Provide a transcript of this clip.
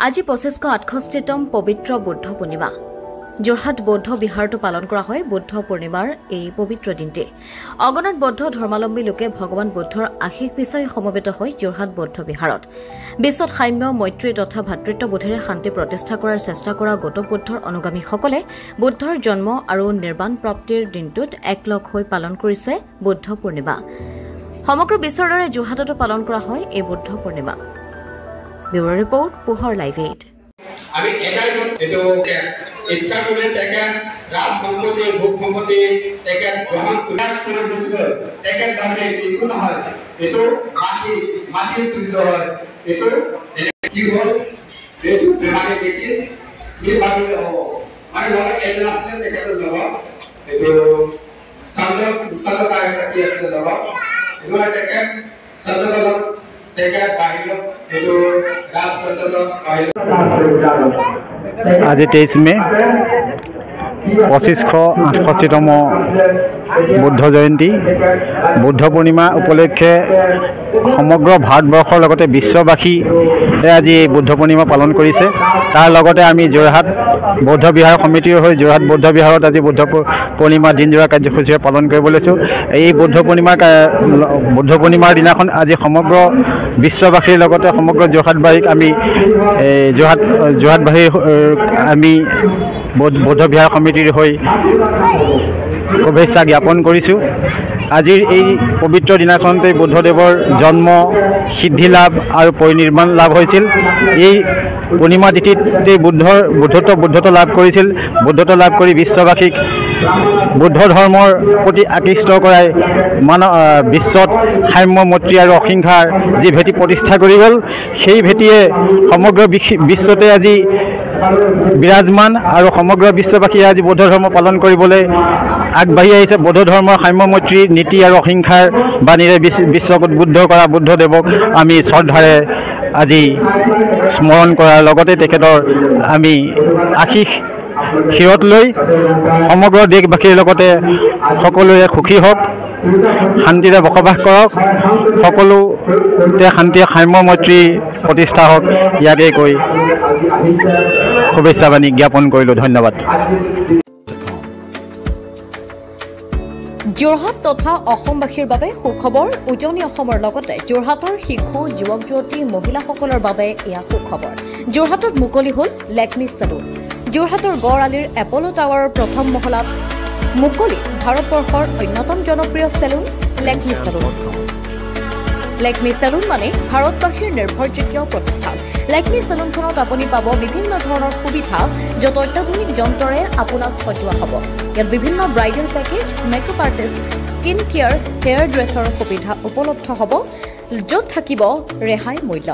আজি 2568তম পবিত্ৰ বুদ্ধ পূৰ্ণিমা যোৰহাট বৌদ্ধ বিহাৰটো পালন কৰা হয় বুদ্ধ পূৰ্ণিমাৰ এই পবিত্ৰ দিনটি অগণন বৌদ্ধ ধৰ্মাৱলম্বী লোকে ভগৱান বুদ্ধৰ আশীষ বিচাৰি সমবেত হৈ যোৰহাট বৌদ্ধ বিহাৰত বিশ্বত সাম্য মৈত্ৰী তথা ভাতৃত্ববোধেৰে শান্তি প্ৰতিষ্ঠা কৰাৰ চেষ্টা কৰা গৌতম বুদ্ধৰ অনুগামীসকলে বুদ্ধৰ জন্ম আৰু নিৰ্বাণ প্ৰাপ্তিৰ দিনটোত একলগ হৈ পালন কৰিছে বুদ্ধ পূৰ্ণিমা সমগ্ৰ বিশ্বৰ দৰে যোৰহাটতো পালন কৰা হয় এই Buddha Purnima Bureau Report, Puhar Live 8. আমি এটাই এটো ইচ্ছা করে থেকে রাজ সম্পত্তি ভোগ সম্পত্তি থেকে গ্রহণ করে দিছিল থেকে দামে একো নহয় এটো মাটি তুলিত হয় এটো কি হল এটো বেমারে দেখি কি ভাবে মানে লগা এজন আছে থেকে লব এটো সান্দা কি আছে লব এটো থেকে সান্দা আজি 23 মে 2568তম বুদ্ধ জয়ন্তী বুদ্ধ পূৰ্ণিমা উপলক্ষে সমগ্ৰ ভাৰতবৰ্ষৰ লগতে বিশ্ববাসী আজি বুদ্ধ পূৰ্ণিমা পালন কৰিছে তাৰ লগতে আমি যোৰহাট বৌদ্ধ বিহাৰ সমিতিৰ হৈ যোৰহাট বৌদ্ধ বিহাৰত আজি বুদ্ধ পূৰ্ণিমা দিনজোৰা কাৰ্যসূচী পালন কৰিব লৈছো এই বুদ্ধ পূৰ্ণিমাৰ দিনাখন আজি সমগ্ৰ বিশ্ববাসীৰ লগতে সমগ্ৰ যোৰহাটবাসীক আমি যোৰহাটবাসীৰ আমি বৌদ্ধ বিহাৰ সমিতিৰ হৈ শুভেচ্ছা জ্ঞাপন কৰিছোঁ আজিৰ এই পবিত্ৰ দিনাখনতে বুদ্ধদেৱৰ জন্ম সিদ্ধি লাভ আৰু পৰিনিৰ্বাণ লাভ হৈছিল এই পূৰ্ণিমা তিথিতে বুদ্ধত্ব লাভ কৰিছিল বুদ্ধত্ব লাভ কৰি বিশ্ববাসীক বুদ্ধ ধৰ্মৰ প্ৰতি আকৃষ্ট কৰাই বিশ্বত সাম্য মৈত্ৰী আৰু অহিংসাৰ যি ভেটি প্ৰতিষ্ঠা কৰি গ'ল সেই ভেটিয়ে সমগ্ৰ বিশ্বতে আজি বিৰাজমান আৰু সমগ্ৰ বিশ্ববাসীয়ে আজি বৌদ্ধ ধৰ্ম পালন কৰিবলৈ আগবাঢ়ি আহিছে বৌদ্ধ ধৰ্মৰ সাম্য মৈত্ৰী নীতি আৰু অহিংসাৰ বাণীৰে বিশ্বক উদ্বুদ্ধ কৰা বুদ্ধদেৱক আমি শ্ৰদ্ধাৰে আজি স্মৰণ কৰাৰ লগতে তেখেতৰ আমি আশীষ শিৰত লৈ সমগ্ৰ দেশবাসীৰ লগতে সকলোৱে সুখী হওক শান্তিৰে বসবাস কৰক সকলোতে শান্তি সাম্য মৈত্ৰী প্ৰতিষ্ঠা হওক ইয়াকে কৈ শুভেচ্ছা বাণী জ্ঞাপন কৰিলোঁ ধন্যবাদ যোৰহাট তথা অসমবাসীৰ বাবে সুখবৰ উজনি অসমৰ লগতে যোৰহাটৰ শিশু যুৱক যুৱতী মহিলাসকলৰ বাবে এয়া সুখবৰ যোৰহাটত মুকলি হ'ল লেকমি চেলুন যোৰহাটৰ গড় আলিৰ এপলো টাৱাৰৰ প্ৰথম মহলাত মুকলি ভাৰতবৰ্ষৰ অন্যতম জনপ্ৰিয় salon Lakme salon Lakme salon মানে ভাৰতবাসীৰ নিৰ্ভৰযোগ্য প্ৰতিষ্ঠান লেকমি চেলুনখনত আপুনি পাব বিভিন্ন ধৰণৰ সুবিধা য'ত অত্যাধুনিক যন্ত্ৰৰে আপোনাক সজোৱা হ'ব ইয়াত বিভিন্ন bridal package makeup artist skin care hair dresser সুবিধা উপলব্ধ হ'ব য'ত থাকিব ৰেহাই মূল্য